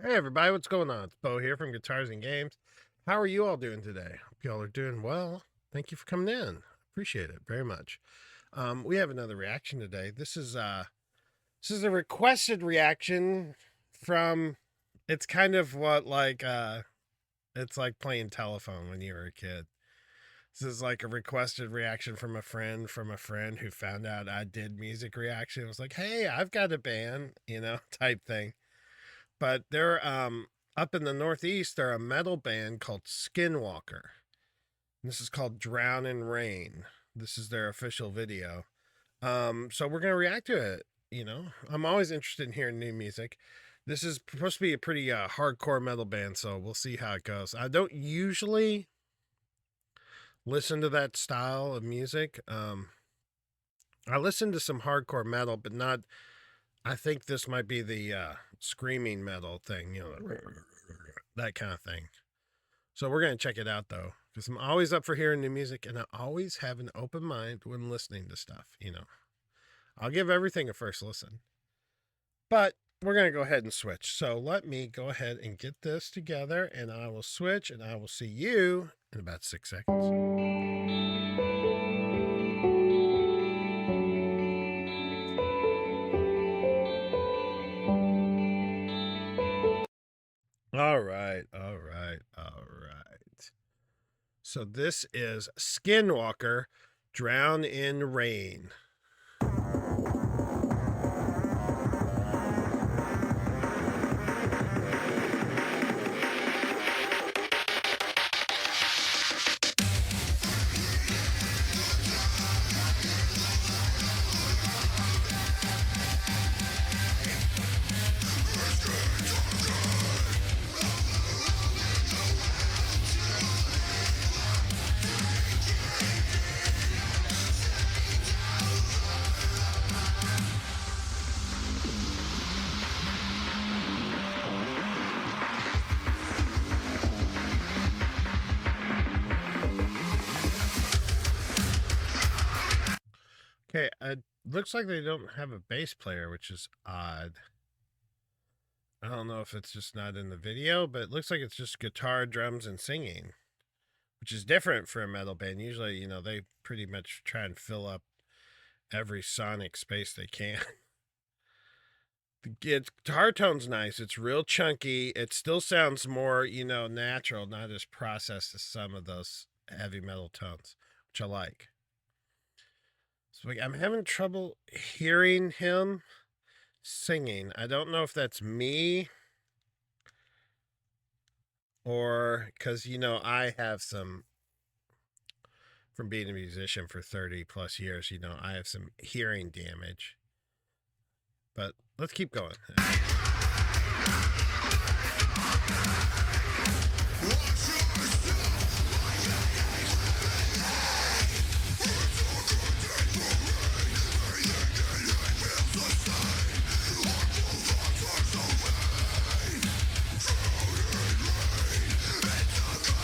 Hey everybody, what's going on? It's Bo here from Guitars and Games. How are you all doing today? Hope y'all are doing well. Thank you for coming in. Appreciate it very much. We have another reaction today. This is a requested reaction from. It's kind of what it's like playing telephone when you were a kid. This is like a requested reaction from a friend who found out I did music reaction. It was like, hey, I've got a band, type thing. But they're up in the Northeast. They're a metal band called SKINWALKER. This is called Drown in Rain. This is their official video. So we're gonna react to it. I'm always interested in hearing new music. This is supposed to be a pretty hardcore metal band, so we'll see how it goes. I don't usually listen to that style of music. I listen to some hardcore metal, but not. I think this might be the screaming metal thing, that kind of thing. So we're going to check it out, though, because I'm always up for hearing new music, and I always have an open mind when listening to stuff, I'll give everything a first listen. But we're going to go ahead and switch. So let me go ahead and get this together, and I will switch, and I will see you in about 6 seconds. All right. So this is SKINWALKER, Drown in Rain. Okay, it looks like they don't have a bass player, which is odd. I don't know if it's just not in the video, but it looks like it's just guitar, drums, and singing, which is different for a metal band. Usually, they pretty much try and fill up every sonic space they can. The guitar tone's nice. It's real chunky. It still sounds more, natural, not as processed as some of those heavy metal tones, which I like. So I'm having trouble hearing him singing. I don't know if that's me or because, I have some, from being a musician for 30 plus years, I have some hearing damage. But let's keep going.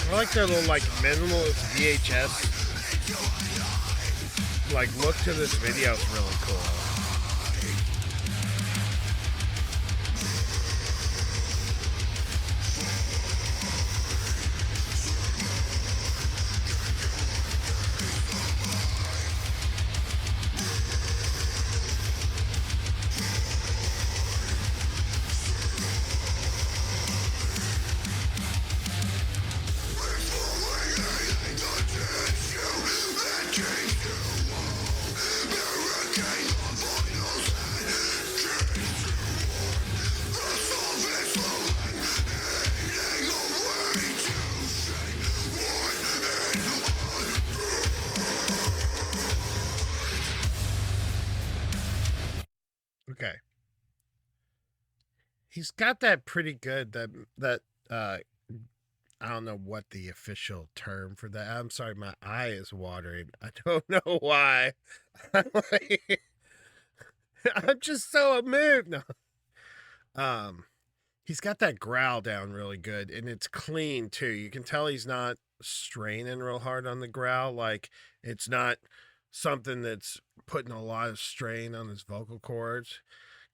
I like their little minimalist VHS look to this video. Is really cool. Okay. He's got that pretty good that I don't know what the official term for that. I'm sorry, my eye is watering. I don't know why. I'm just so moved. No. He's got that growl down really good, and it's clean too. You can tell he's not straining real hard on the growl. Like it's not something that's putting a lot of strain on his vocal cords.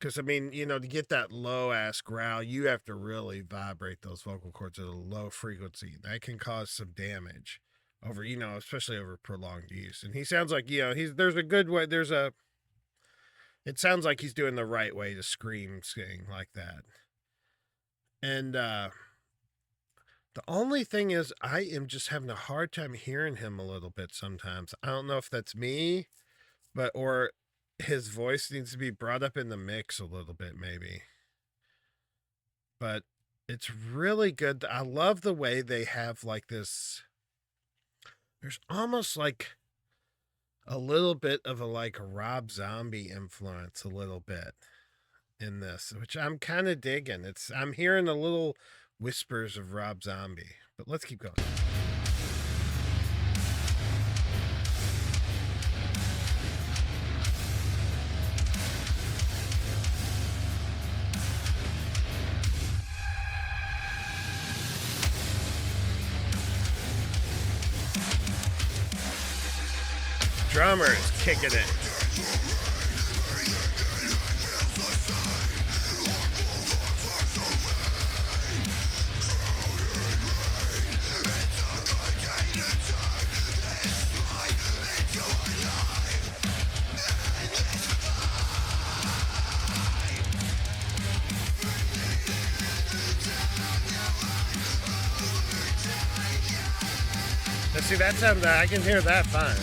Because, I mean, to get that low ass growl, you have to really vibrate those vocal cords at a low frequency. That can cause some damage over, especially over prolonged use. And he sounds like, there's a good way, it sounds like he's doing the right way to sing like that. And the only thing is, I am just having a hard time hearing him a little bit sometimes. I don't know if that's me, or his voice needs to be brought up in the mix a little bit, maybe. But it's really good. I love the way they have like this. There's almost like a little bit of a Rob Zombie influence, a little bit in this, which I'm kind of digging. I'm hearing a little whispers of Rob Zombie, but let's keep going. Drummer is kicking it. Now see, that sounds, I can hear that fine.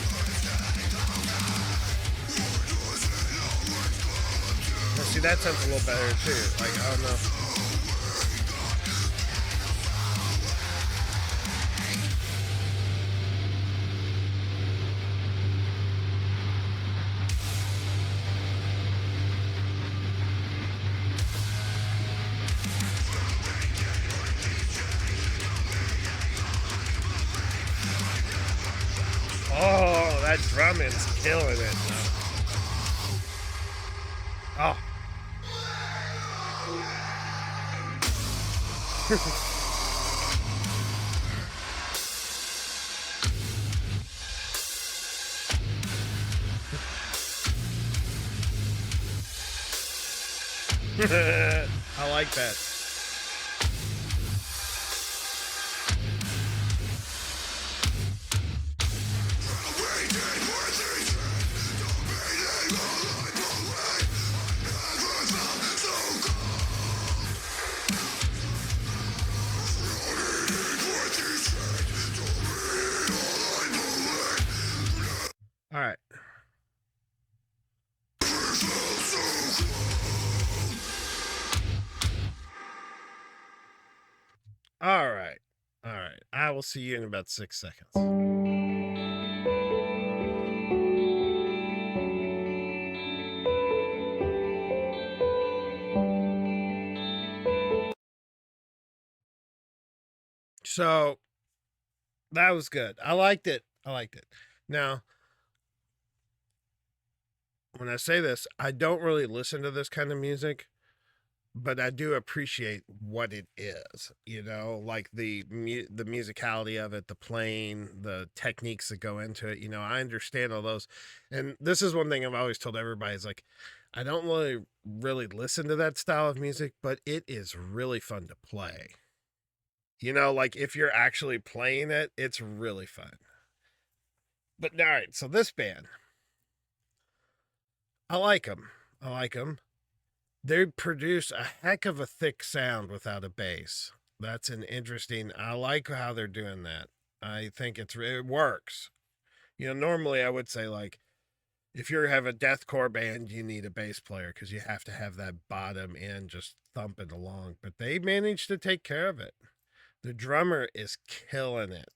Now see, that sounds a little better too. I don't know. Oh, that drumming's killing it. Oh. I like that. All right. All right. All right. I will see you in about 6 seconds. So that was good. I liked it. Now, when I say this, I don't really listen to this kind of music, but I do appreciate what it is, like the musicality of it, the playing, the techniques that go into it. I understand all those. And this is one thing I've always told everybody is like, I don't really listen to that style of music, but it is really fun to play. Like if you're actually playing it, it's really fun. But all right, so this band, I like them. They produce a heck of a thick sound without a bass. That's I like how they're doing that. I think it works. Normally I would say like, if you have a deathcore band, you need a bass player because you have to have that bottom end just thumping along. But they managed to take care of it. The drummer is killing it.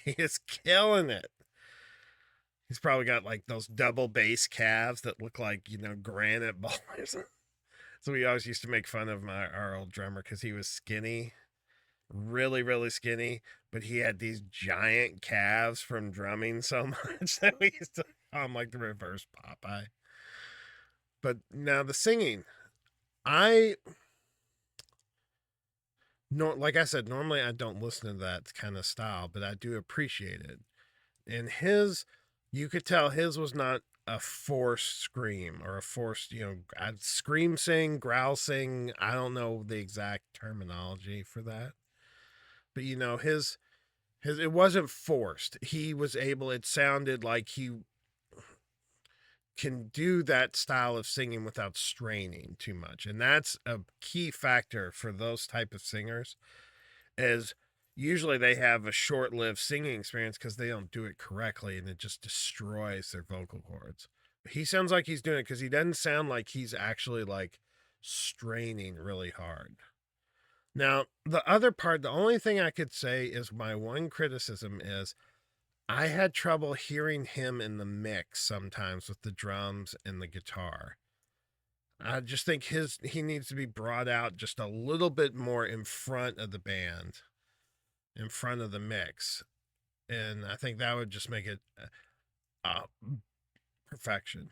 He is killing it. He's probably got like those double bass calves that look like, granite bars. So we always used to make fun of our old drummer because he was skinny, really, really skinny, but he had these giant calves from drumming so much that we used to call him like the reverse Popeye. But now the singing, like I said, normally I don't listen to that kind of style, but I do appreciate it. And you could tell his was not a forced scream or a forced, scream sing, growl sing. I don't know the exact terminology for that, but his it wasn't forced. He was able. It sounded like he can do that style of singing without straining too much, and that's a key factor for those type of singers. Is usually they have a short-lived singing experience because they don't do it correctly, and it just destroys their vocal cords. He sounds like he's doing it because he doesn't sound like he's actually like straining really hard. Now, the other part, the only thing I could say is my one criticism is I had trouble hearing him in the mix sometimes with the drums and the guitar. I just think he needs to be brought out just a little bit more in front of the band, in front of the mix, and I think that would just make it perfection.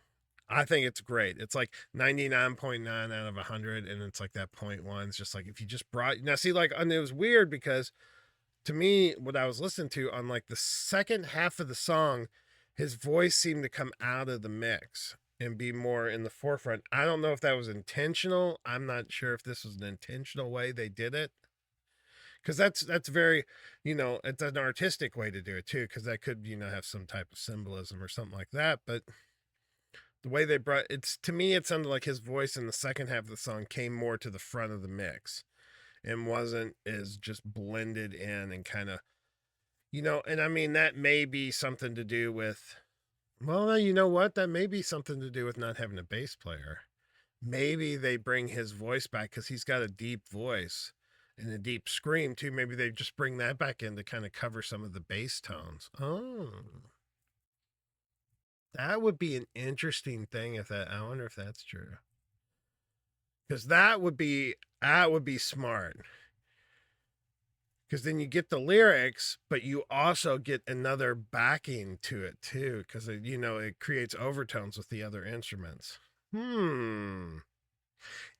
I think it's great. It's like 99.9 out of 100, and it's like that 0.1. It's just like if you just brought now. See, like, and it was weird because to me, what I was listening to on like the second half of the song, his voice seemed to come out of the mix and be more in the forefront. I don't know if that was intentional. I'm not sure if this was an intentional way they did it. Because that's very, it's an artistic way to do it too. Because that could, have some type of symbolism or something like that. But the way they brought it's to me, it sounded like his voice in the second half of the song came more to the front of the mix and wasn't as just blended in and kind of, and I mean, that may be something to do with, well, you know what? That may be something to do with not having a bass player. Maybe they bring his voice back because he's got a deep voice and a deep scream too. Maybe they just bring that back in to kind of cover some of the bass tones. Oh, that would be an interesting thing if that, I wonder if that's true. Because that would be smart. Because then you get the lyrics, but you also get another backing to it too. Because it creates overtones with the other instruments.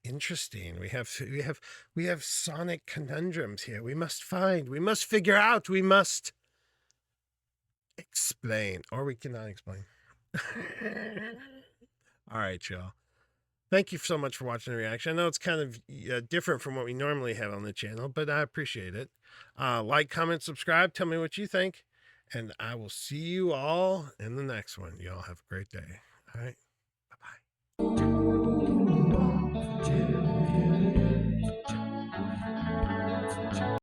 Interesting. We have sonic conundrums here. We must figure out, we must explain, or we cannot explain. All right, y'all. Thank you so much for watching the reaction. I know it's kind of different from what we normally have on the channel, but I appreciate it. Like, comment, subscribe. Tell me what you think. And I will see you all in the next one. Y'all have a great day. All right.